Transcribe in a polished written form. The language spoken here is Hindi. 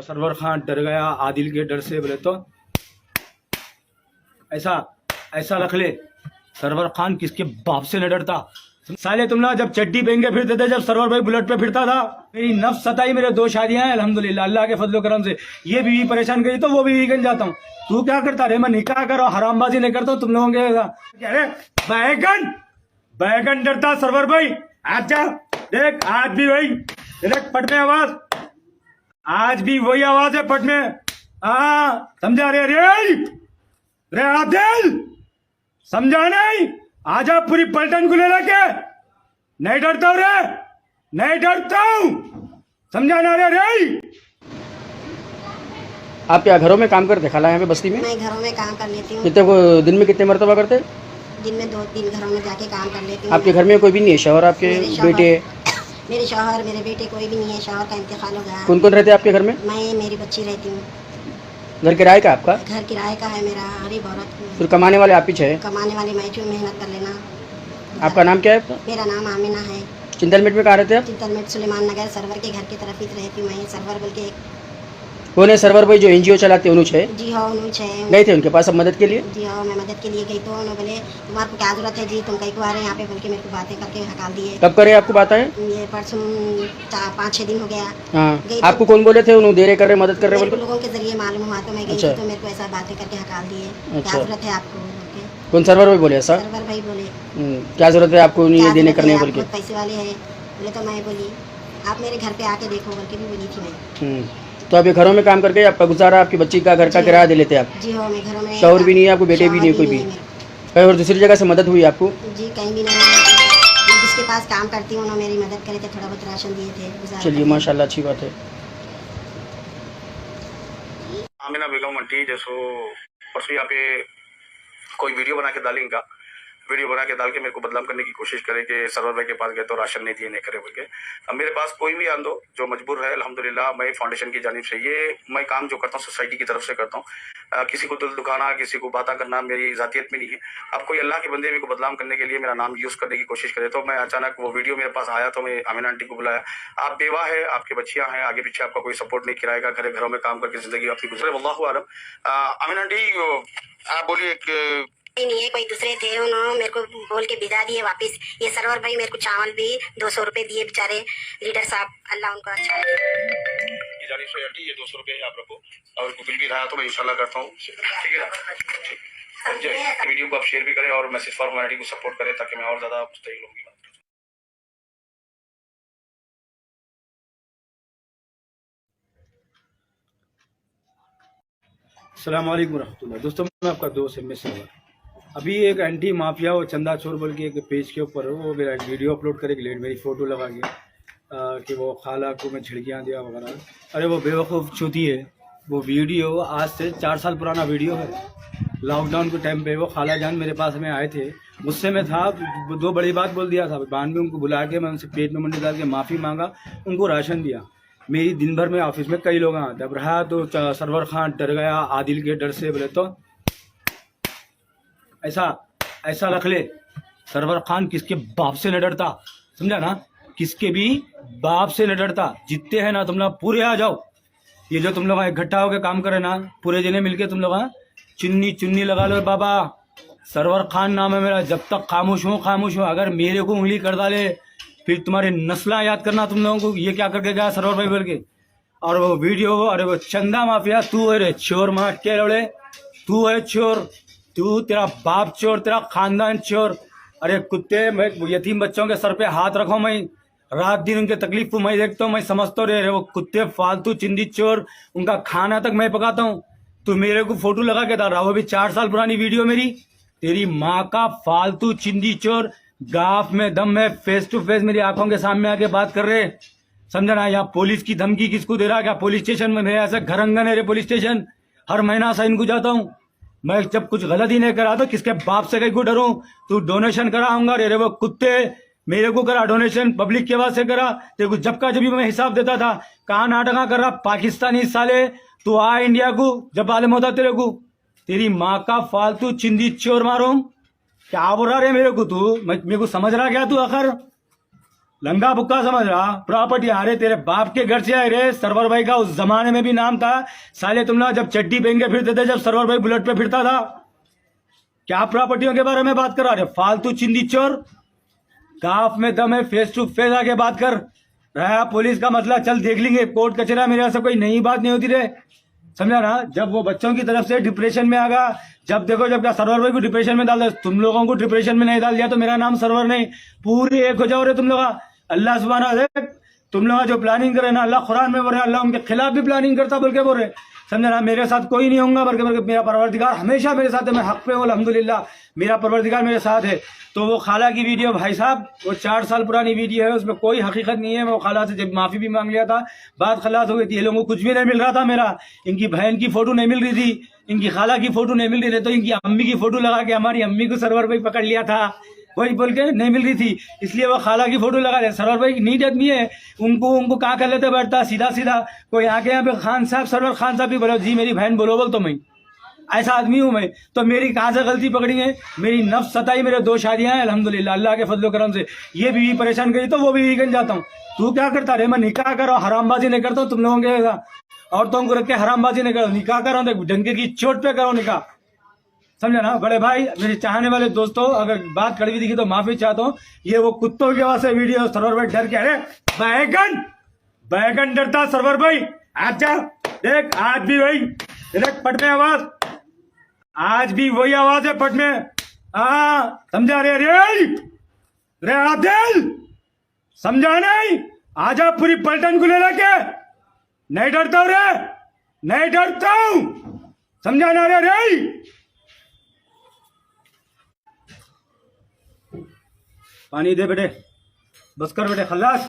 सरवर खान डर गया आदिल के डर से, बोले तो ऐसा ऐसा रख ले, सरवर खान किसके बाप से न डरता। साले तुम लोग जब चड्डी पहन के फिरते थे, जब सरवर भाई बुलेट पे फिरता था, मेरी नफ्स सताई। मेरे 2 शादियां हैं अल्हम्दुलिल्लाह, अल्लाह के फजल करम से। ये बीवी परेशान करी तो वो बीवी कन जाता हूँ। तू क्या करता रे? मैं निकाह करो, हरामबाजी नहीं करता हूँ तुम लोगों के। अरे बैगन बैगन डरता सरवर भाई। आज जा देख, आज भी वही देख पट में आवाज, आज भी वही आवाज है पट में। हाँ समझा रे? रे आदिल समझा नहीं? आजा पूरी पलटन को ले लेके। नहीं डरता हूँ रे, नहीं डरता हूँ, समझा ना रे? आप क्या घरों में काम करते खाला यहाँ पे बस्ती में? मैं घरों में काम कर लेती हूँ। कितने को दिन में कितने मरतबा करते? दिन में 2-3 घरों में जाके काम कर लेती हूँ। आपके घर में कोई भी नहीं है? शौहर आपके बेटे? मेरे शौहर मेरे बेटे कोई भी नहीं है, शौहर का इंतकाल हो गया। कौन कौन रहते हैं आपके घर में? मैं मेरी बच्ची रहती हूँ। घर किराए का आपका? घर किराए का है मेरा, गरीब औरत हूँ। फिर कमाने वाले आप ही है? कमाने वाली मैं जो मेहनत कर लेना। आपका नाम क्या है? मेरा नाम आमिना है। चिंतलमेट में कहाँ रहते हैं आप? चिंतलमेट सुलेमान नगर, सरवर के घर की तरफ ही रहती हूँ मैं। सरवर बोल के कौन है सरवर भाई जो एनजीओ चलाते हैं? उन्होंने है? जी हाँ, उन्होंने गए थे उनके पास अब मदद के लिए? जी हाँ, मैं मदद के लिए गई तो उन्होंने बोले तुम्हारे को क्या जरूरत है जी, तुम कहीं को आ रहे हैं यहाँ पे, बोल के मेरे को बातें करके हकाल दिए। कब करे आपको बात है? ये परसों 5-6 दिन हो गया। हाँ, आपको कौन बोले थे उन्होंने दे रहे कर रहे मदद कर रहे बोल? लोगों के जरिए मालूम हुआ तो मैं गई अच्छा। तो मेरे को ऐसा बातें करके हकाल दिए। क्या जरूरत है आपको? कौन सरवर भाई बोले ऐसा? सरवर भाई बोले क्या जरूरत है आपको ये देने करने बोल के? पैसे वाले हैं बोले, तो मैं बोली आप मेरे घर पे आके देखो बोल के भी बोली थी मैं। तो आप ये घरों में काम करके आपका गुजारा, आपकी बच्ची का घर का किराया दे लेते हैं आप? जी हाँ, मैं घरों में। शौहर भी नहीं है आपको? बेटे भी नहीं? कोई भी कहीं और दूसरी जगह से मदद हुई आपको? जी कहीं भी नहीं। मैं जिसके पास काम करती हूँ उन्होंने मेरी मदद करे थे, थोड़ा बहुत राशन दिए थे। चलिए माशाल्लाह, अच्छी बात है। आमिना बेगम आंटी जैसो परसों यहाँ पे कोई वीडियो बना के डाली, इनका वीडियो बना के डाल के मेरे को बदनाम करने की कोशिश करे कि सरवर भाई के पास गए तो राशन नहीं दिए, नहीं करे बोल के। अब मेरे पास कोई भी आंदो जो मजबूर है, अल्हम्दुलिल्लाह मैं फाउंडेशन की जानिब से ये मैं काम जो करता हूँ सोसाइटी की तरफ से करता हूँ। किसी को दिल दुखाना, किसी को बातें करना मेरी जातियत में नहीं है। अब कोई अल्लाह के बंदे मेरे को बदनाम करने के लिए मेरा नाम यूज करने की कोशिश करे तो मैं अचानक वो वीडियो मेरे पास आया तो मैं आमिना आंटी को बुलाया। आप बेवा है, आपकी बच्चियां हैं, आगे पीछे आपका कोई सपोर्ट नहीं किराएगा, घरों में काम करके जिंदगी आपकी गुजरे, वल्लाहु आलम। आमिना आंटी आप बोलिए। नहीं है, कोई दूसरे थे, उन्होंने मेरे को बोल के भिजा दिए वापस। ये सरवर भाई मेरे को चावल भी 200 रुपए दिए बेचारे लीडर साहब, अल्लाह उनको अच्छा ये 200 रुपए है आप रखो, और बिल भी रहा तो मैं इंशाल्लाह करता हूँ, ठीक है ना? वीडियो को आप शेयर भी करें और मैसेज फॉर ह्यूमैनिटी को सपोर्ट करें ताकि मैं और ज्यादा मुस्तैद होंगी। अस्सलाम वालेकुम रहमतुल्लाह। दोस्तों मैं आपका दोस्त है मिस्र। अभी एक एंटी माफिया वो चंदा चोर बोल के एक पेज के ऊपर वो मेरा एक वीडियो अपलोड करेगी, मेरी फ़ोटो लगा के कि वो खाला को मैं झिड़कियाँ दिया वगैरह। अरे वो बेवकूफ़ चूती है। वो वीडियो आज से 4 साल पुराना वीडियो है। लॉकडाउन के टाइम पे वो खाला जान मेरे पास में आए थे, गुस्से में था, 2 बड़ी बात बोल दिया था। बाद में उनको बुला के मैं उनसे पेट में मंडी डाल के माफ़ी मांगा, उनको राशन दिया। मेरी दिन भर में ऑफिस में कई लोग आते, अब रहा तो सरवर खान डर गया आदिल के डर से, बोले तो ऐसा ऐसा रख ले, सरवर खान किसके बाप से न डरता, समझा ना? किसके भी बाप से न डरता। जितने हैं ना तुम लोग पूरे आ जाओ। ये जो तुम लोग इकट्ठा होकर काम करे ना, पूरे जने मिलके तुम लोग चुन्नी चुन्नी लगा लो। बाबा सरवर खान नाम है मेरा, जब तक खामोश हूँ। अगर मेरे को उंगली कर डाले फिर तुम्हारे नस्ला याद करना तुम लोगों को, ये क्या करके गया सरवर भाई बोल के। और वो वीडियो, अरे वो चंदा माफिया, तू है रे चोर मार के लौड़े, तू है चोर, तू, तेरा बाप चोर, तेरा खानदान चोर। अरे कुत्ते, मैं यतीम बच्चों के सर पे हाथ रखो, मैं रात दिन उनके तकलीफ को मैं देखता हूँ, मैं समझता रहे वो कुत्ते फालतू चिंदी चोर, उनका खाना तक मैं पकाता हूँ। तू मेरे को फोटो लगा के डाल रहा, वो भी 4 साल पुरानी वीडियो मेरी। तेरी माँ का फालतू चिंदी चोर, गाफ में दम है, फेस टू फेस मेरी आंखों के सामने आके बात कर रहे, समझा ना? यहाँ पुलिस की धमकी किसको दे रहा? क्या पुलिस स्टेशन में मेरे ऐसा घर अंगन है रे पुलिस स्टेशन, हर महीना से इनको जाता हूँ मैं। जब कुछ गलत ही नहीं करा तो किसके बाप से कहीं को डरूं? तू डोनेशन कराऊंगा रे वो कुत्ते, मेरे को करा डोनेशन, पब्लिक के बाद से करा। तेरे को जब का जब भी मैं हिसाब देता था, कहाँ नाटका कर रहा पाकिस्तानी साले, तू आ इंडिया को जब मालूम होता तेरे को। तेरी माँ का फालतू चिंदी चोर मारूं, क्या बोल रहा रे मेरे को तू? मेरे को समझ रहा क्या तू? आखिर लंगा बुक्का समझ रहा प्रॉपर्टी। अरे तेरे बाप के घर से आए रे। सरवर भाई का उस जमाने में भी नाम था। साले तुम लोग जब चड्डी पहन के फिरते थे, जब सरवर भाई बुलेट पे फिरता था। क्या प्रॉपर्टियों के बारे में बात कर रहा है फालतू चिंदी चोर। काफ में दम है, फेस टू फेस आके बात कर रहा। पुलिस का मसला चल देख लेंगे, कोर्ट कचरा, मेरे यहाँ से कोई नई बात नहीं होती रे, समझा ना। जब वो बच्चों की तरफ से डिप्रेशन में आ गया, जब देखो जब क्या सरवर भाई को डिप्रेशन में डाल दिया, तुम लोगों को डिप्रेशन में नहीं डाल दिया तो मेरा नाम सरवर नहीं। पूरे एक हो जाओ रे तुम लोग। अल्लाह सुब्हाना देख, तुम लोग जो प्लानिंग करे ना, अल्लाह कुरान में बोल रहे, अल्लाह उनके खिलाफ भी प्लानिंग करता बोल के बोल रहे, समझा ना। मेरे साथ कोई नहीं होगा बल्कि मेरा परवरदिगार हमेशा मेरे साथ है। मैं हक पे हूँ अल्हम्दुलिल्लाह, मेरा परवरदिगार मेरे साथ है। तो वो खाला की वीडियो भाई साहब, वो 4 साल पुरानी वीडियो है, उसमें कोई हकीकत नहीं है। मैं वो खाला से जब माफी भी मांग लिया था, बात खलास हो गई थी। ये लोगों को कुछ भी नहीं मिल रहा था मेरा। इनकी बहन की फोटो नहीं मिल रही थी, इनकी खाला की फोटो नहीं मिल रही थी, तो इनकी अम्मी की फोटो लगा के हमारी अम्मी को सरवर भाई पकड़ लिया था, वही बोल के नहीं मिल रही थी, इसलिए वो खाला की फोटो लगा रहे। सरवर भाई नीट आदमी है, उनको कहाँ कर लेते बैठता सीधा सीधा। कोई आके यहाँ पे खान साहब, सरवर खान साहब भी बोलो जी मेरी बहन बोलो, बोल तो मैं ऐसा आदमी हूँ मैं। तो मेरी कहाँ से गलती पकड़ी है? मेरी नफ्स सताई, मेरे 2 शादियां हैं अल्हम्दुलिल्लाह, अल्लाह के फजल करम से। ये बीवी परेशान करी तो वो बीवी बन जाता हूँ। तू क्या करता रे? मैं निकाह करो, हरामबाजी नहीं करता हूँ तुम लोगों के औरतों को रख के, हरामबाजी नहीं करो, निकाह करो तो डंके की चोट पे करो निकाह, समझा ना। बड़े भाई, मेरे चाहने वाले दोस्तों, अगर बात कड़वी दिखी तो माफी चाहता हूँ। ये वो कुत्तों की आवाज से वीडियो, सरवर भाई डर के, अरे बैगन डरता सरवर भाई। आजा देख, आज भी वही देख पट में आवाज, आज भी वही आवाज है पट में। हाँ समझा रे? रे आदिल समझा नहीं? आजा पूरी पलटन को ले लेके। नहीं डरता हूँ रे, नहीं डरता हूँ, समझा ना रे? पानी दे बेटे, बस कर बेटे, खल्लास।